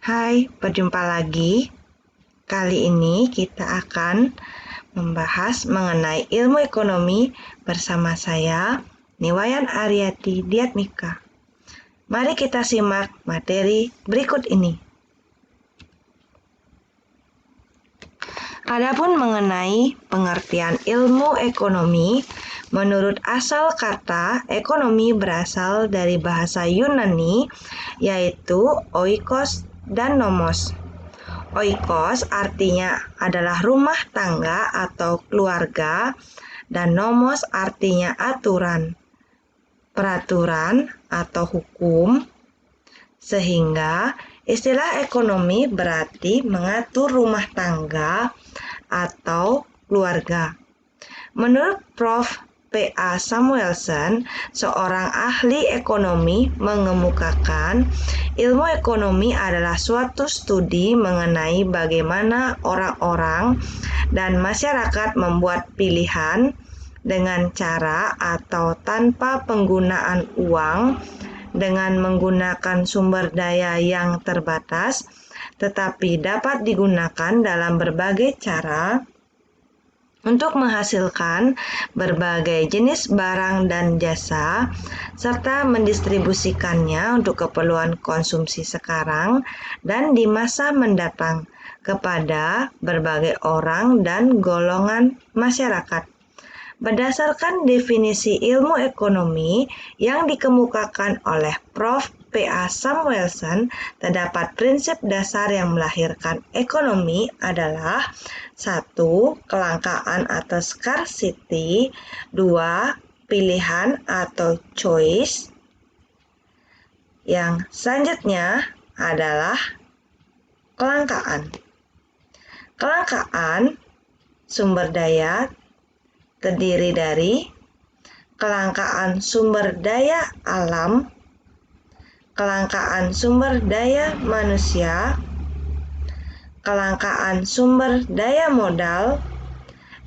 Hai, berjumpa lagi. Kali ini kita akan membahas mengenai ilmu ekonomi bersama saya, Niwayan Aryati Diatmika. Mari kita simak materi berikut ini. Adapun mengenai pengertian ilmu ekonomi, menurut asal kata ekonomi berasal dari bahasa Yunani, yaitu oikos dan nomos. Oikos artinya adalah rumah tangga atau keluarga, dan nomos artinya aturan, peraturan atau hukum, sehingga istilah ekonomi berarti mengatur rumah tangga atau keluarga. Menurut Prof. P.A. Samuelson, seorang ahli ekonomi, mengemukakan ilmu ekonomi adalah suatu studi mengenai bagaimana orang-orang dan masyarakat membuat pilihan dengan cara atau tanpa penggunaan uang, dengan menggunakan sumber daya yang terbatas, tetapi dapat digunakan dalam berbagai cara untuk menghasilkan berbagai jenis barang dan jasa, serta mendistribusikannya untuk keperluan konsumsi sekarang dan di masa mendatang kepada berbagai orang dan golongan masyarakat. Berdasarkan definisi ilmu ekonomi yang dikemukakan oleh Prof. P.A. Samuelson, terdapat prinsip dasar yang melahirkan ekonomi adalah 1. Kelangkaan atau scarcity, 2. Pilihan atau choice. Yang selanjutnya adalah kelangkaan. Kelangkaan sumber daya terdiri dari kelangkaan sumber daya alam, kelangkaan sumber daya manusia, kelangkaan sumber daya modal,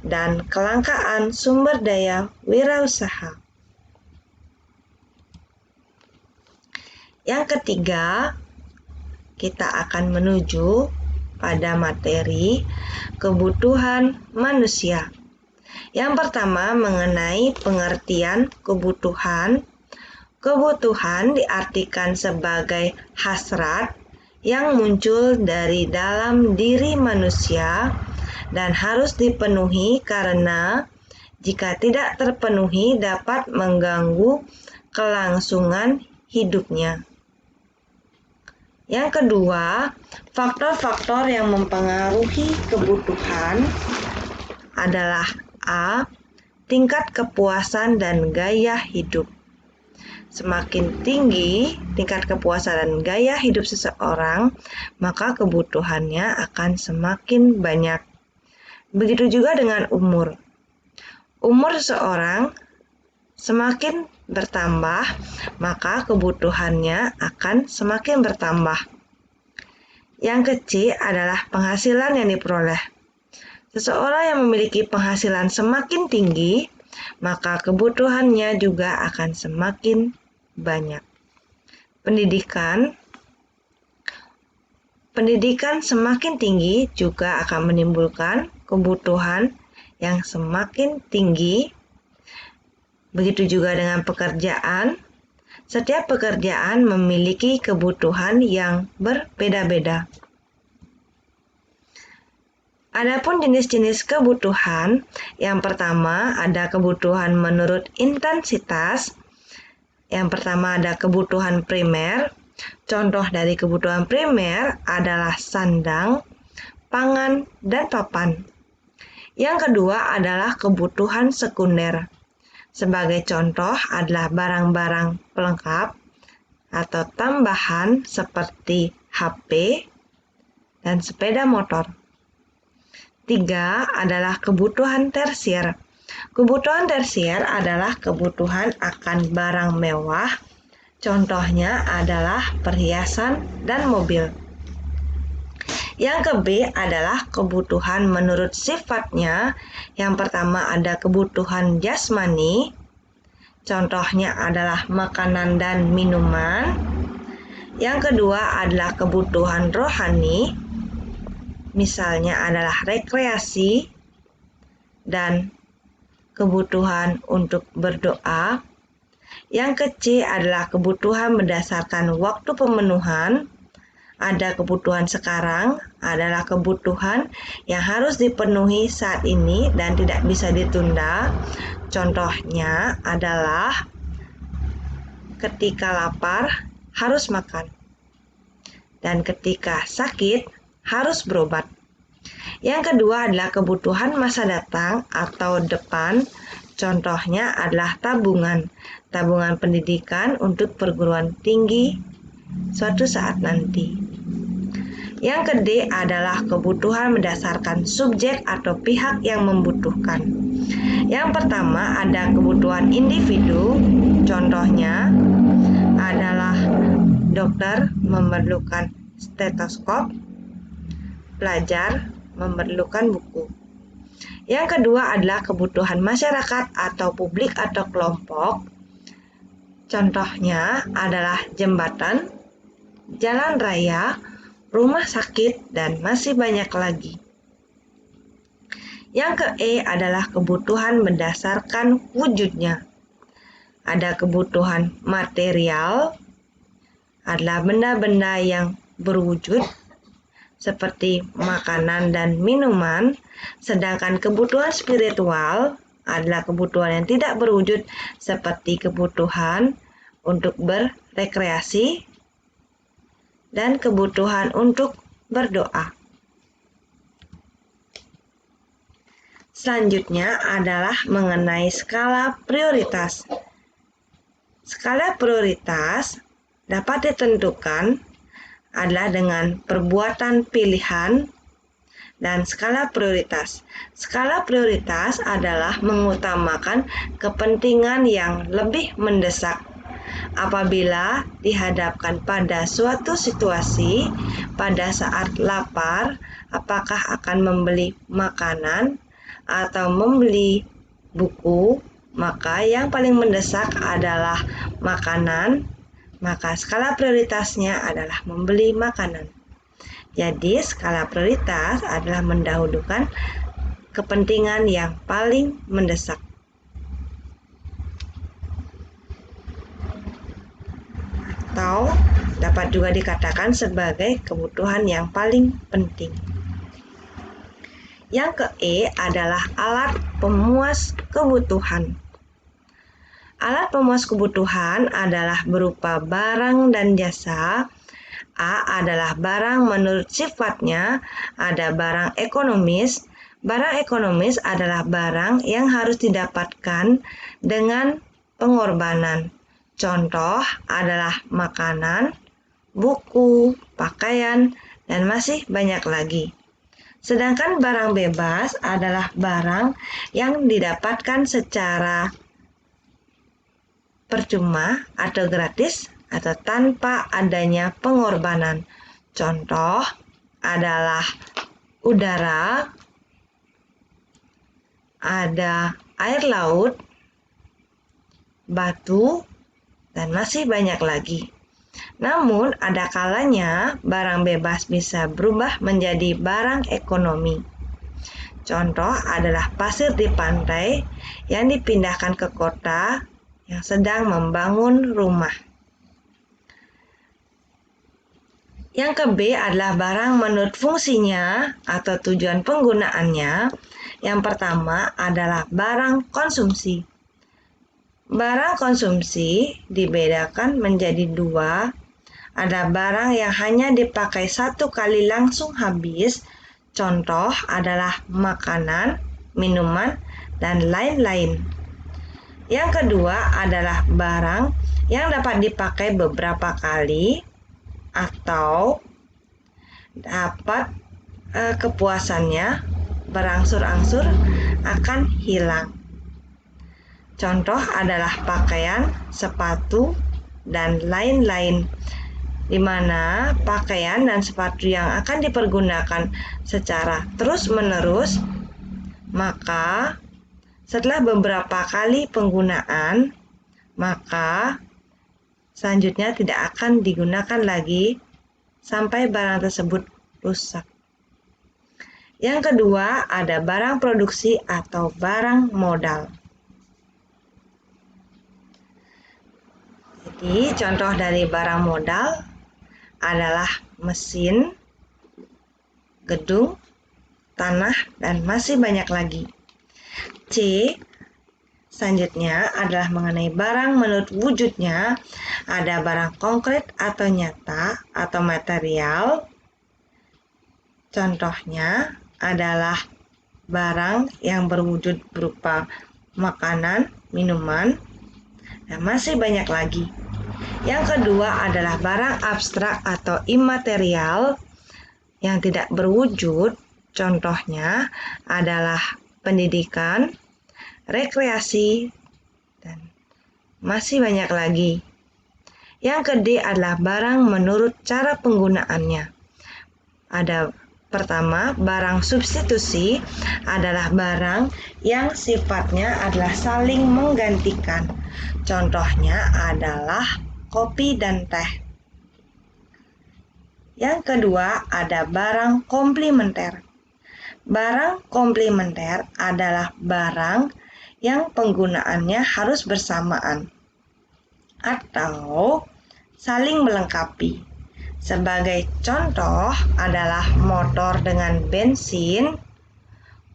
dan kelangkaan sumber daya wirausaha. Yang ketiga, kita akan menuju pada materi kebutuhan manusia. Yang pertama, mengenai pengertian kebutuhan. Kebutuhan diartikan sebagai hasrat yang muncul dari dalam diri manusia dan harus dipenuhi karena jika tidak terpenuhi dapat mengganggu kelangsungan hidupnya. Yang kedua, faktor-faktor yang mempengaruhi kebutuhan adalah A. Tingkat kepuasan dan gaya hidup. Semakin tinggi tingkat kepuasan dan gaya hidup seseorang, maka kebutuhannya akan semakin banyak. Begitu juga dengan umur. Umur seseorang semakin bertambah, maka kebutuhannya akan semakin bertambah. Yang kecil adalah penghasilan yang diperoleh. Seseorang yang memiliki penghasilan semakin tinggi, maka kebutuhannya juga akan semakin banyak. Pendidikan semakin tinggi juga akan menimbulkan kebutuhan yang semakin tinggi. Begitu juga dengan pekerjaan. Setiap pekerjaan memiliki kebutuhan yang berbeda-beda. Adapun jenis-jenis kebutuhan, yang pertama ada kebutuhan menurut intensitas. Yang pertama ada kebutuhan primer. Contoh dari kebutuhan primer adalah sandang, pangan, dan papan. Yang kedua adalah kebutuhan sekunder. Sebagai contoh adalah barang-barang pelengkap atau tambahan seperti HP dan sepeda motor. 3 adalah kebutuhan tersier. Kebutuhan tersier adalah kebutuhan akan barang mewah. Contohnya adalah perhiasan dan mobil. Yang ke B adalah kebutuhan menurut sifatnya. Yang pertama ada kebutuhan jasmani. Contohnya adalah makanan dan minuman. Yang kedua adalah kebutuhan rohani, misalnya adalah rekreasi dan kebutuhan untuk berdoa. Yang ke-C adalah kebutuhan berdasarkan waktu pemenuhan. Ada kebutuhan sekarang, adalah kebutuhan yang harus dipenuhi saat ini dan tidak bisa ditunda. Contohnya adalah ketika lapar harus makan, dan ketika sakit harus berobat. Yang kedua adalah kebutuhan masa datang atau depan. Contohnya adalah tabungan pendidikan untuk perguruan tinggi suatu saat nanti. Yang kedua adalah kebutuhan berdasarkan subjek atau pihak yang membutuhkan. Yang pertama ada kebutuhan individu, contohnya adalah dokter memerlukan stetoskop, pelajar memerlukan buku. Yang kedua adalah kebutuhan masyarakat atau publik atau kelompok. Contohnya adalah jembatan, jalan raya, rumah sakit, dan masih banyak lagi. Yang ke-E adalah kebutuhan berdasarkan wujudnya. Ada kebutuhan material, adalah benda-benda yang berwujud seperti makanan dan minuman, sedangkan kebutuhan spiritual adalah kebutuhan yang tidak berwujud seperti kebutuhan untuk berrekreasi dan kebutuhan untuk berdoa. Selanjutnya adalah mengenai skala prioritas. Skala prioritas dapat ditentukan adalah dengan perbuatan pilihan dan skala prioritas. Skala prioritas adalah mengutamakan kepentingan yang lebih mendesak. Apabila dihadapkan pada suatu situasi pada saat lapar, apakah akan membeli makanan atau membeli buku, maka yang paling mendesak adalah makanan, maka skala prioritasnya adalah membeli makanan. Jadi skala prioritas adalah mendahulukan kepentingan yang paling mendesak. Atau dapat juga dikatakan sebagai kebutuhan yang paling penting. Yang ke-E adalah alat pemuas kebutuhan. Alat pemuas kebutuhan adalah berupa barang dan jasa. A adalah barang menurut sifatnya, ada barang ekonomis. Barang ekonomis adalah barang yang harus didapatkan dengan pengorbanan. Contoh adalah makanan, buku, pakaian, dan masih banyak lagi. Sedangkan barang bebas adalah barang yang didapatkan secara percuma atau gratis atau tanpa adanya pengorbanan. Contoh adalah udara, ada air laut, batu, dan masih banyak lagi. Namun, ada kalanya barang bebas bisa berubah menjadi barang ekonomi. Contoh adalah pasir di pantai yang dipindahkan ke kota yang sedang membangun rumah. Yang ke-B adalah barang menurut fungsinya atau tujuan penggunaannya. Yang pertama adalah barang konsumsi. Barang konsumsi dibedakan menjadi dua. Ada barang yang hanya dipakai satu kali langsung habis. Contoh adalah makanan, minuman, dan lain-lain. Yang kedua adalah barang yang dapat dipakai beberapa kali atau dapat kepuasannya berangsur-angsur akan hilang. Contoh adalah pakaian, sepatu, dan lain-lain, di mana pakaian dan sepatu yang akan dipergunakan secara terus-menerus, maka setelah beberapa kali penggunaan, maka selanjutnya tidak akan digunakan lagi sampai barang tersebut rusak. Yang kedua, ada barang produksi atau barang modal. Jadi, contoh dari barang modal adalah mesin, gedung, tanah, dan masih banyak lagi. C. Selanjutnya adalah mengenai barang menurut wujudnya. Ada barang konkret atau nyata atau material. Contohnya adalah barang yang berwujud berupa makanan, minuman, dan masih banyak lagi. Yang kedua adalah barang abstrak atau imaterial yang tidak berwujud. Contohnya adalah pendidikan, rekreasi, dan masih banyak lagi. Yang kedua adalah barang menurut cara penggunaannya. Ada pertama, barang substitusi adalah barang yang sifatnya adalah saling menggantikan. Contohnya adalah kopi dan teh. Yang kedua, ada barang komplementer. Barang komplementer adalah barang yang penggunaannya harus bersamaan atau saling melengkapi. Sebagai contoh adalah motor dengan bensin,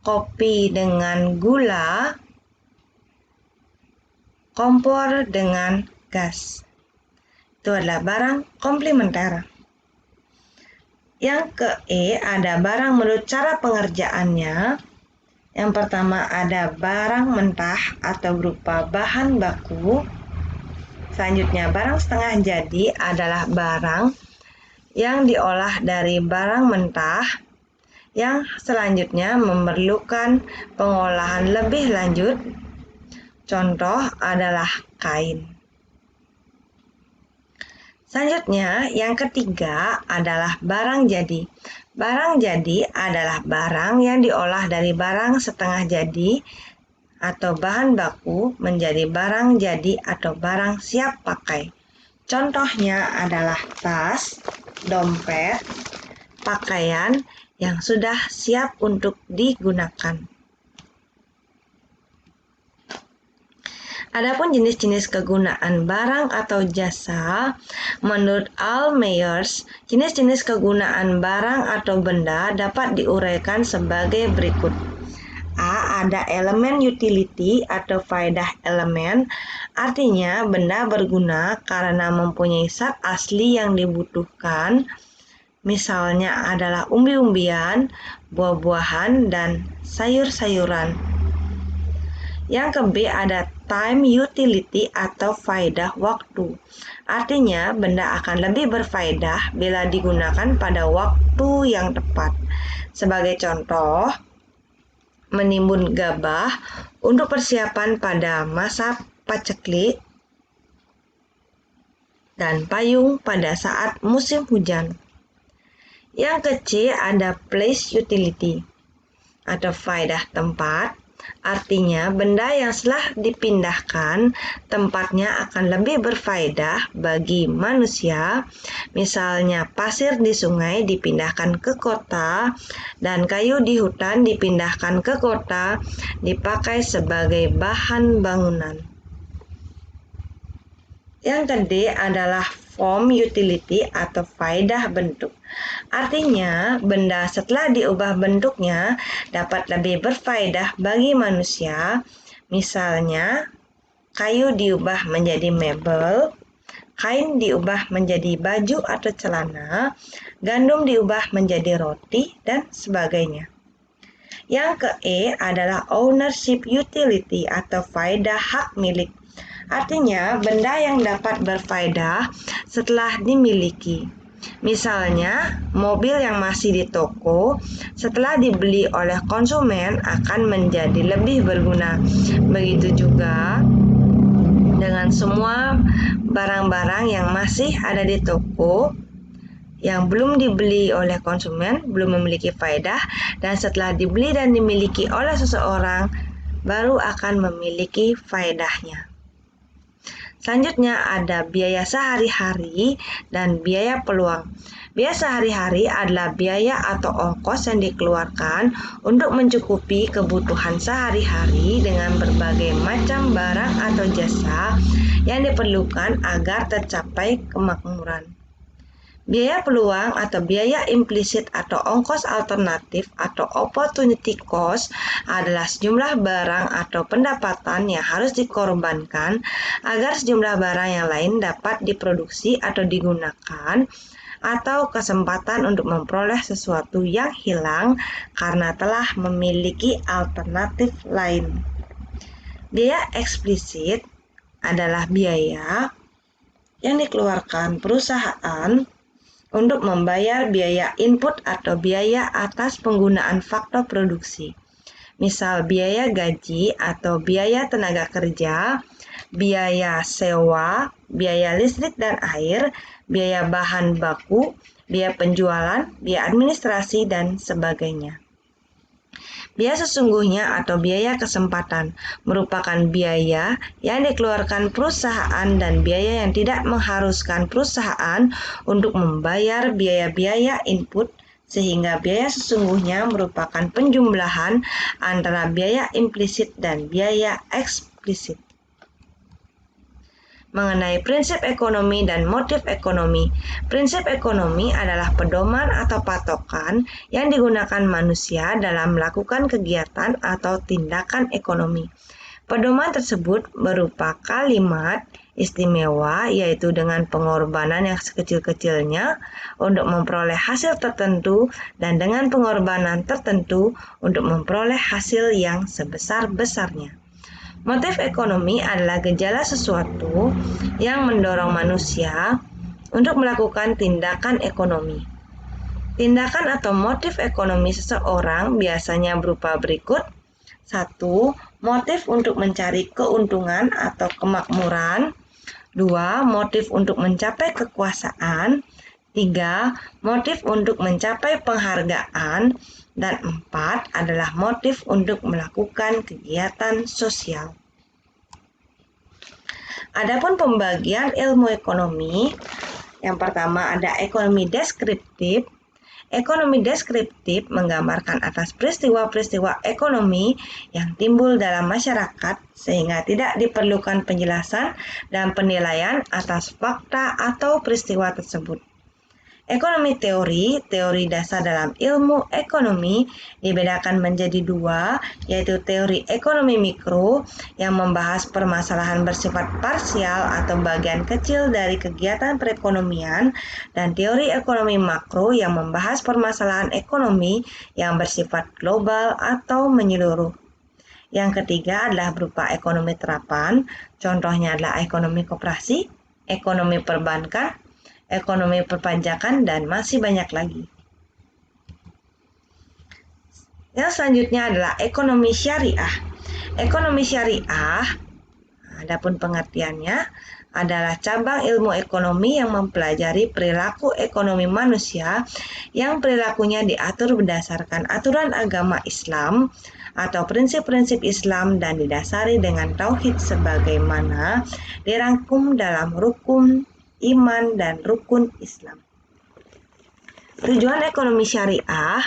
kopi dengan gula, kompor dengan gas. Itu adalah barang komplementer. Yang ke-E ada barang menurut cara pengerjaannya. Yang pertama ada barang mentah atau berupa bahan baku. Selanjutnya barang setengah jadi adalah barang yang diolah dari barang mentah yang selanjutnya memerlukan pengolahan lebih lanjut. Contoh adalah kain. Selanjutnya, yang ketiga adalah barang jadi. Barang jadi adalah barang yang diolah dari barang setengah jadi atau bahan baku menjadi barang jadi atau barang siap pakai. Contohnya adalah tas, dompet, pakaian yang sudah siap untuk digunakan. Adapun jenis-jenis kegunaan barang atau jasa, menurut Al Meyers, jenis-jenis kegunaan barang atau benda dapat diuraikan sebagai berikut. A. Ada elemen utility atau faedah elemen, artinya benda berguna karena mempunyai zat asli yang dibutuhkan, misalnya adalah umbi-umbian, buah-buahan, dan sayur-sayuran. Yang ke-B ada time utility atau faedah waktu. Artinya benda akan lebih berfaedah bila digunakan pada waktu yang tepat. Sebagai contoh, menimbun gabah untuk persiapan pada masa paceklik dan payung pada saat musim hujan. Yang ke-C ada place utility atau faedah tempat. Artinya benda yang setelah dipindahkan tempatnya akan lebih berfaedah bagi manusia. Misalnya pasir di sungai dipindahkan ke kota dan kayu di hutan dipindahkan ke kota dipakai sebagai bahan bangunan. Yang ke-D adalah form utility atau faedah bentuk. Artinya, benda setelah diubah bentuknya dapat lebih berfaedah bagi manusia. Misalnya, kayu diubah menjadi mebel, kain diubah menjadi baju atau celana, gandum diubah menjadi roti, dan sebagainya. Yang ke-E adalah ownership utility atau faedah hak milik. Artinya, benda yang dapat berfaedah setelah dimiliki. Misalnya, mobil yang masih di toko setelah dibeli oleh konsumen akan menjadi lebih berguna. Begitu juga dengan semua barang-barang yang masih ada di toko yang belum dibeli oleh konsumen, belum memiliki faedah, dan setelah dibeli dan dimiliki oleh seseorang baru akan memiliki faedahnya. Selanjutnya ada biaya sehari-hari dan biaya peluang. Biaya sehari-hari adalah biaya atau ongkos yang dikeluarkan untuk mencukupi kebutuhan sehari-hari dengan berbagai macam barang atau jasa yang diperlukan agar tercapai kemakmuran. Biaya peluang atau biaya implisit atau ongkos alternatif atau opportunity cost adalah sejumlah barang atau pendapatan yang harus dikorbankan agar sejumlah barang yang lain dapat diproduksi atau digunakan, atau kesempatan untuk memperoleh sesuatu yang hilang karena telah memiliki alternatif lain. Biaya eksplisit adalah biaya yang dikeluarkan perusahaan untuk membayar biaya input atau biaya atas penggunaan faktor produksi. Misal biaya gaji atau biaya tenaga kerja, biaya sewa, biaya listrik dan air, biaya bahan baku, biaya penjualan, biaya administrasi, dan sebagainya. Biaya sesungguhnya atau biaya kesempatan merupakan biaya yang dikeluarkan perusahaan dan biaya yang tidak mengharuskan perusahaan untuk membayar biaya-biaya input, sehingga biaya sesungguhnya merupakan penjumlahan antara biaya implisit dan biaya eksplisit. Mengenai prinsip ekonomi dan motif ekonomi. Prinsip ekonomi adalah pedoman atau patokan yang digunakan manusia dalam melakukan kegiatan atau tindakan ekonomi. Pedoman tersebut berupa kalimat istimewa, yaitu dengan pengorbanan yang sekecil-kecilnya untuk memperoleh hasil tertentu dan dengan pengorbanan tertentu untuk memperoleh hasil yang sebesar-besarnya. Motif ekonomi adalah gejala sesuatu yang mendorong manusia untuk melakukan tindakan ekonomi. Tindakan atau motif ekonomi seseorang biasanya berupa berikut. 1. Motif untuk mencari keuntungan atau kemakmuran. 2. Motif untuk mencapai kekuasaan. 3. Motif untuk mencapai penghargaan. Dan 4 adalah motif untuk melakukan kegiatan sosial. Adapun pembagian ilmu ekonomi, yang pertama ada ekonomi deskriptif. Ekonomi deskriptif menggambarkan atas peristiwa-peristiwa ekonomi yang timbul dalam masyarakat sehingga tidak diperlukan penjelasan dan penilaian atas fakta atau peristiwa tersebut. Ekonomi teori dasar dalam ilmu ekonomi dibedakan menjadi dua, yaitu teori ekonomi mikro yang membahas permasalahan bersifat parsial atau bagian kecil dari kegiatan perekonomian, dan teori ekonomi makro yang membahas permasalahan ekonomi yang bersifat global atau menyeluruh. Yang ketiga adalah berupa ekonomi terapan, contohnya adalah ekonomi koperasi, ekonomi perbankan, ekonomi perpajakan, dan masih banyak lagi. Yang selanjutnya adalah ekonomi syariah. Ekonomi syariah, adapun pengertiannya, adalah cabang ilmu ekonomi yang mempelajari perilaku ekonomi manusia yang perilakunya diatur berdasarkan aturan agama Islam atau prinsip-prinsip Islam dan didasari dengan tauhid sebagaimana dirangkum dalam rukun iman dan rukun Islam. Tujuan ekonomi syariah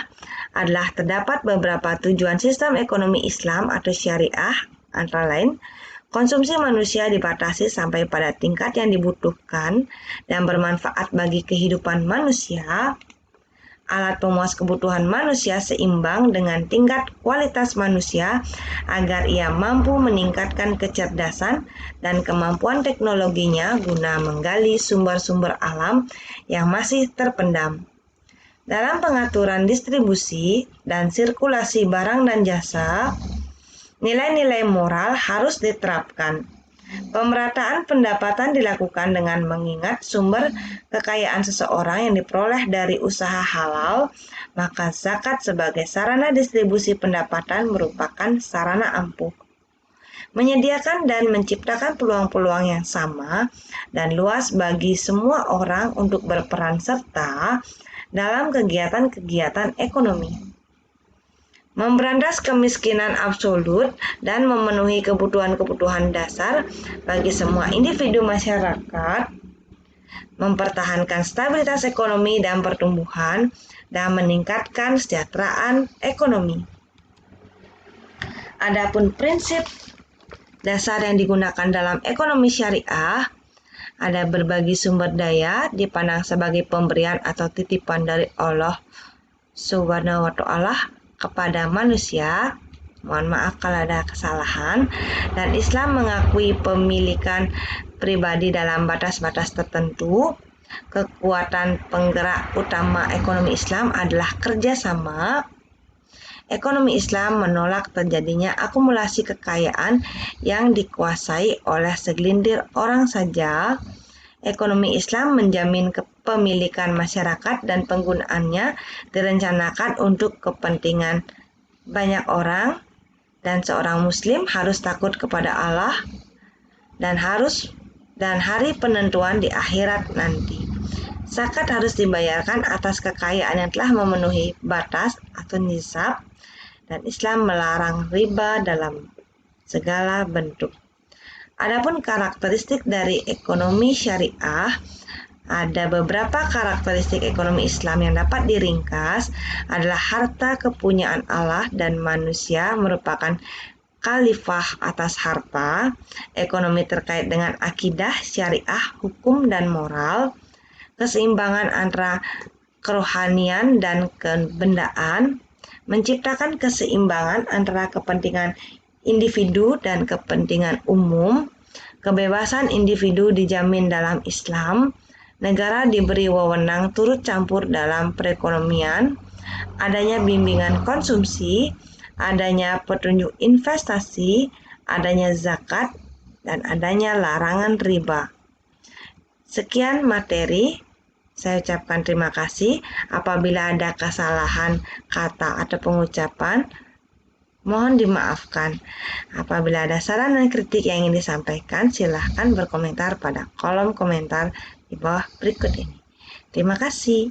adalah terdapat beberapa tujuan sistem ekonomi Islam atau syariah, antara lain konsumsi manusia dibatasi sampai pada tingkat yang dibutuhkan dan bermanfaat bagi kehidupan manusia. Alat pemuas kebutuhan manusia seimbang dengan tingkat kualitas manusia agar ia mampu meningkatkan kecerdasan dan kemampuan teknologinya guna menggali sumber-sumber alam yang masih terpendam. Dalam pengaturan distribusi dan sirkulasi barang dan jasa, nilai-nilai moral harus diterapkan. Pemerataan pendapatan dilakukan dengan mengingat sumber kekayaan seseorang yang diperoleh dari usaha halal, maka zakat sebagai sarana distribusi pendapatan merupakan sarana ampuh. Menyediakan dan menciptakan peluang-peluang yang sama dan luas bagi semua orang untuk berperan serta dalam kegiatan-kegiatan ekonomi. memberantas kemiskinan absolut dan memenuhi kebutuhan-kebutuhan dasar bagi semua individu masyarakat, mempertahankan stabilitas ekonomi dan pertumbuhan, dan meningkatkan kesejahteraan ekonomi. Adapun prinsip dasar yang digunakan dalam ekonomi syariah, ada berbagi sumber daya dipandang sebagai pemberian atau titipan dari Allah Subhanahu wa Ta'ala kepada manusia. Mohon maaf kalau ada kesalahan. Dan Islam mengakui pemilikan pribadi dalam batas-batas tertentu. Kekuatan penggerak utama ekonomi Islam adalah kerjasama. Ekonomi Islam menolak terjadinya akumulasi kekayaan yang dikuasai oleh segelintir orang saja. Ekonomi Islam menjamin kepemilikan masyarakat dan penggunaannya direncanakan untuk kepentingan banyak orang, dan seorang muslim harus takut kepada Allah dan hari penentuan di akhirat nanti. Zakat harus dibayarkan atas kekayaan yang telah memenuhi batas atau nisab, dan Islam melarang riba dalam segala bentuk. Adapun karakteristik dari ekonomi syariah, ada beberapa karakteristik ekonomi Islam yang dapat diringkas adalah harta kepunyaan Allah dan manusia merupakan khalifah atas harta, ekonomi terkait dengan akidah, syariah, hukum, dan moral, keseimbangan antara kerohanian dan kebendaan, menciptakan keseimbangan antara kepentingan individu dan kepentingan umum, kebebasan individu dijamin dalam Islam, negara diberi wewenang turut campur dalam perekonomian, adanya bimbingan konsumsi, adanya petunjuk investasi, adanya zakat, dan adanya larangan riba. Sekian materi. Saya ucapkan terima kasih. Apabila ada kesalahan kata atau pengucapan, mohon dimaafkan. Apabila ada saran dan kritik yang ingin disampaikan, silahkan berkomentar pada kolom komentar di bawah berikut ini. Terima kasih.